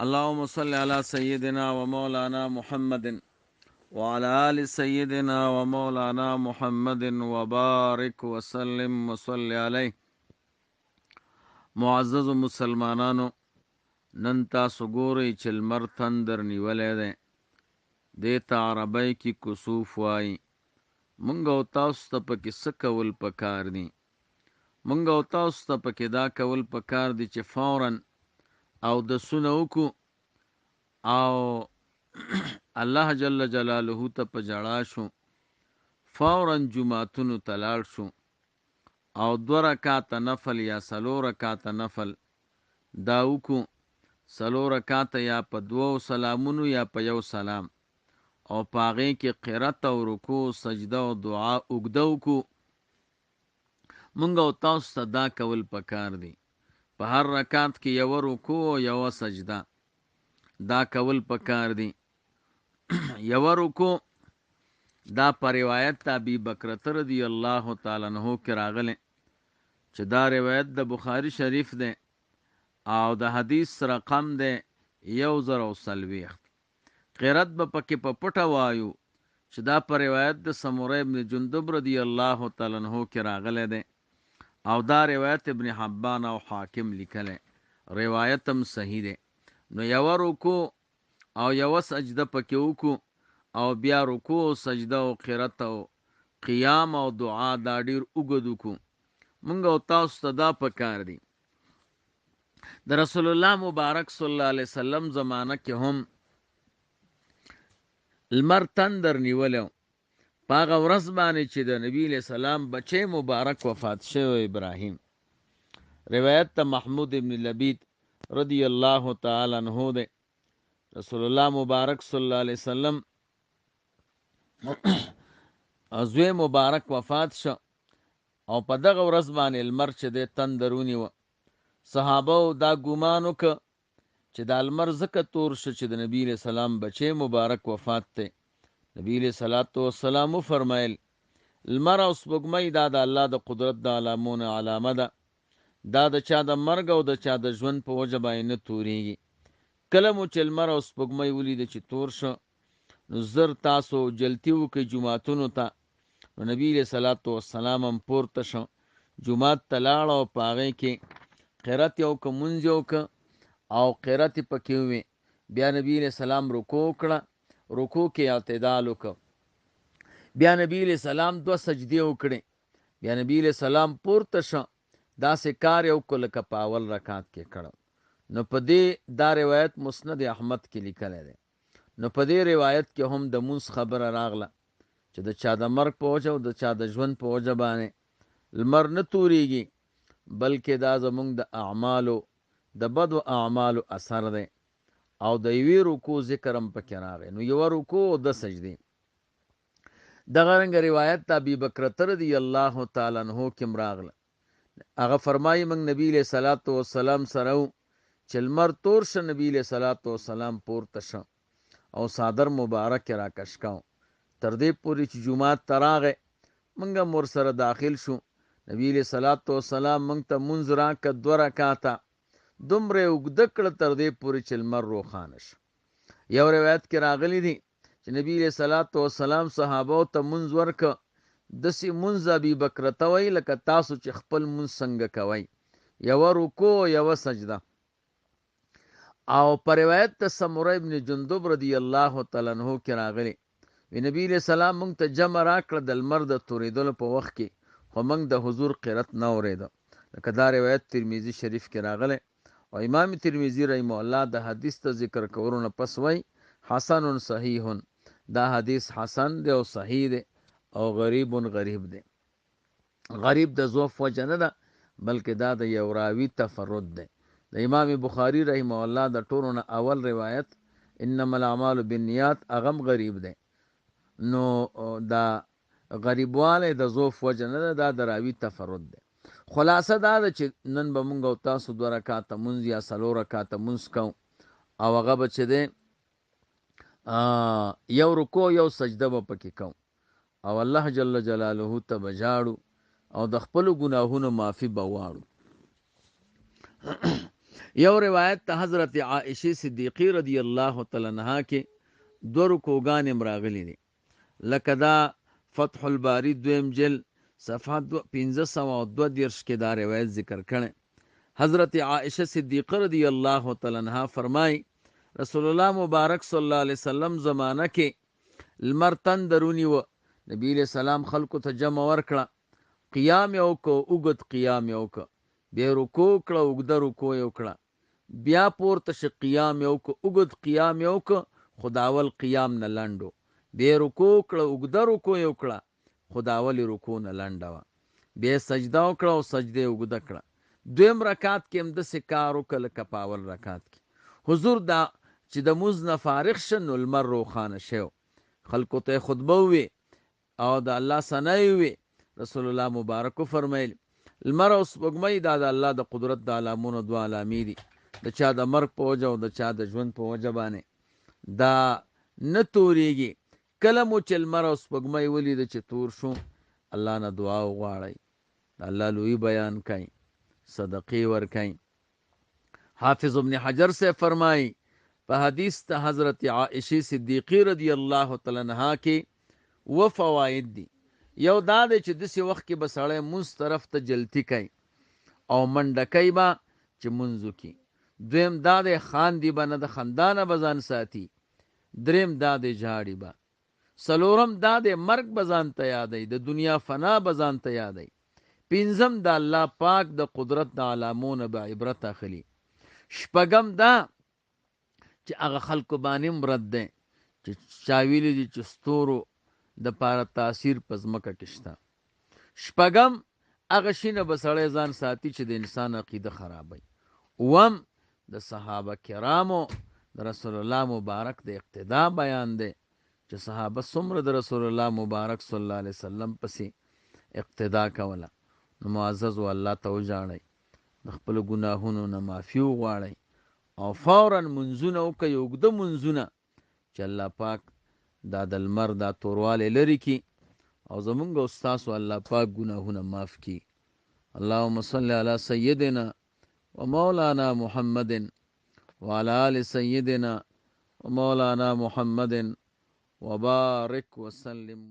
اللهم صل على سيدنا ومولانا محمد وعلى آل سيدنا ومولانا محمد وبارك وسلم وصل علیه. معزز مسلمانانو، نن تاسو ګورئ چې لمر تندر نیولی دی. دې ته عربی کې کسوف وایي. مونږ او تاسو ته پکې څه کول پکار دي؟ مونږ او تاسو ته پکې دا کول پکار دي چې فوراً اودسونه وکړو او الله جل جلاله ته په ژړا شو، فوراً جمعتونو ته لاړ شو او 2 رکعاته نفل یا 3 رکعاته نفل دا وکړو. 3 رکعاته یا په 2 سلامونو یا په 1 سلام، او په هغې کې قرات او رکوع سجده او دعا اوږده وکړو. مونږ او تاسو ته دا کول پکار دي. په هر رکعت کې 1 رکوع او 1 سجده دا کول پکار دي. 1 رکوع دا په روایت د ابي بکرة رضی الله تعالی عنہ کې راغلی چې دا روایت د بخاری شریف دی او د حدیث رقم دی 1040. قرات به پکې په پټه وایو چې دا په روایت د سمره ابن جندب رضی الله تعالی عنہ کې راغلی دی او دا روایت ابن حبان او حاکم لیکلی، روایت هم صحیح دی. نو 1 رکوع او 1 سجده پکې وکړو او بیا رکوع او سجده او قرات او قیام او دعا دا ډیر اوږد وکړو. مونږ او تاسو ته دا پکار دي. د رسول الله مبارک صلی الله علیه وسلم زمانه کې هم لمر تندر نیولی په هغه ورځ باندې چې د نبی علیه السلام بچی مبارک وفات شوی ابراهیم. روایت ته محمود ابن لبید رضی الله تعالی عنہ دی. رسول الله مبارک صلی الله علیه وسلم زوی مبارک وفات شو او په دغه ورځ باندې لمر چې دی تندر ونیوه. صحابه دا ګمان وکړه چې دا لمر ځکه تور شو چې د نبی علیه السلام بچی مبارک وفات دی. نبی علیه الصلاة والسلام وفرمایل لمر او سپوږمۍ دا د الله د قدرت د علامونو علامه ده. دا د چا د مرګ او د چا د ژوند په وجه باندې نه تورېږي. کله مو چې لمر او سپوږمۍ ولیده چې تور شو، نو زر تاسو جلتی وکړئ جوماتونو ته. نو نبی علیه الصلاة والسلام هم پورته شو، جومات ته لاړ او په هغې کې قرات یې وکړه، مونځ یې وکړه او قرات یې پکې ووې. بیا نبی علیه السلام رکوع وکړه، رکوع کې اعتدال وکړه. بیا نبی علیه السلام 2 سجدې وکړې. بیا نبی علیه السلام پورته شو، داسې کار یې وکړه لکه په اول رکعت کې کړه. نو په دې دا روایت مسند احمد کې لیکلی دی. نو په دې روایت کې هم د مونځ خبره راغله چې د چا د مرګ په وجه او د چا د ژوند په وجه باندې لمر نه تورېږي، بلکې دا زمونږ د اعمالو د بدو اعمالو اثر دی. او د 1 رکوع ذکر هم پکې راغی. نو 1 رکوع او 2 سجدې. دغه رنګ روایت د ابي بکرة رضی الله تعالی عنہ کې هم راغله. هغه فرمایي موږ نبی علیه الصلاة والسلام سره و چې لمر تور شه، نبی علیه الصلاة والسلام پورته شه او صادر مبارک را کش کاو. تر دې پورې چې جومات ته راغی، موږ هم ورسره داخل شو. نبی علیه الصلاة والسلام موږ ته مونځ راکړه 2 رکعاته. دومره یې اوږده کړه تر دې پورې چې لمر روښانه شو. یو روایت کې راغلی دی چې نبی علیه الصلاة والسلام صحابو ته مونځ ورکړه. داسې مونځ ابي بکرة ته وایي لکه تاسو چې خپل مونځ څنګه کوئ، 1 رکوع 1 سجده. او په روایت د سمره ابن جندب رضی الله تعالی عنہ کې راغلی وی نبی علیہ السلام مونږ ته جمع راکړه د لمر د تورېدلو په وخت کې، خو مونږ د حضور قرات نه اورېده. لکه دا روایت ترمذي شریف کې راغلی او امام ترمذي رحمه الله د حدیث ته ذکر کولو نه پس وایي حسن صحیح، دا حدیث حسن دی او صحیح دی او غریب دی. غریب د ضعف وجه نه ده، بلکې دا د یو راوي تفرد دی. د امام بخاری رحمه الله د ټولو نه اول روایت انما الاعمال بالنیات اغم غریب دی. نو دا غریبواله د ضعف وجه نه ده، دا د راوي تفرد دی. خلاصه دا ده چې نن به مونږ او تاسو 2 رکعاته مونځ یا 3 رکعاته مونځ کوو او هغه به چې دی 1 رکوع 1 سجده به پکې کوو او الله جل جلاله ته به ژاړو او د خپلو ګناهونو معافي به واړو. یو روایت ته حضرت عائشه صدیقی رضی الله تعالی عنها کې دو رکوګانې راغلي دي، لکه دا فتح الباری دویم جلد صفحه 1532 کې دا روایت ذکر کړي. حضرت عائشه صدیقه رضی الله تعالی عنها فرمای رسول الله مبارک صلی الله علیه وسلم زمانہ کې لمر تندرونی و، نبی علیہ السلام خلکو ته جمع ورکړه، قیام یو کو، اوږد قیام یو کو، بیا رکوع کړه، اوږده رکوع یو کړه، بیا پورته شه قیام یو کو، اوږد قیام یو کو، خداول قیام نه لنډو، بیا رکوع کړه، اوږده رکوع یو کړه، خداول رکوع نه لنډه وه، بیا سجده وکړه او سجده اوږده کړه. دویم رکعت کې هم داسې کار وکړه لکه په اول رکعت کې. حضور دا چې د مونځ نه فارغ شه نو لمر روښانه شو، خلکو ته خطبه ووي او د الله ثناء وي. رسول الله مبارک فرمایل لمر او سپوږمۍ دا د الله د قدرت د علامونو دوه علامې دي، د چا د مرګ په وجه او د چا د ژوند په وجه باندې دا نه تورېږي. کله مو چې لمر او سپوږمۍ ولیده چې تور شو، الله نه دعا وغواړئ، د الله لوی بیان کوي، صدقې ورکوي. حافظ ابن حجر سے فرمائی په حدیث ته حضرت عائشه صدیقی رضی الله تعالی عنها کې و فواید دي. یو دا دی چې داسې وخت کې به سړی مونځ طرف ته جلتی کوي او منډه کوي به چې مونځ وکړي. دویم دا دی خاندي به نه، د خندا نه به ځان ساتي. دریم دا دی ژاړي به. څلورم دا دی مرګ به ځان ته یادوي، د دنیا فنا به ځان ته یادوي. پنځم د الله پاک د قدرت د علامونه به عبرت اخلي. شپږم دا چې هغه خلکو باندې مرد دی چې چا ویلي دي چې ستورو د پاره تاثیر په ځمکه کې شته. شپږم هغه شي نه به سړی ځان ساتي چې د انسان عقیده خرابوي. اووم د صحابه کرامو د رسول الله مبارک د اقتدا بیان دی چې صحابه څومره د رسول الله مبارک صلی الله علیه وسلم پسې اقتدا کوله. نو معزز و الله ته وژاړئ، د خپلو ګناهونو نه معافي وغواړئ او فوراً منځونه وکړئ، اوږده منځونه چې الله پاک دا د لمر دا توروالی لرې کړي او زمونږ او ستاسو الله پاک ګناهونه معاف کړي. اللهم صل علی سیدنا و مولانا محمد وعلى آل سیدنا و مولانا محمد وبارک وسلم.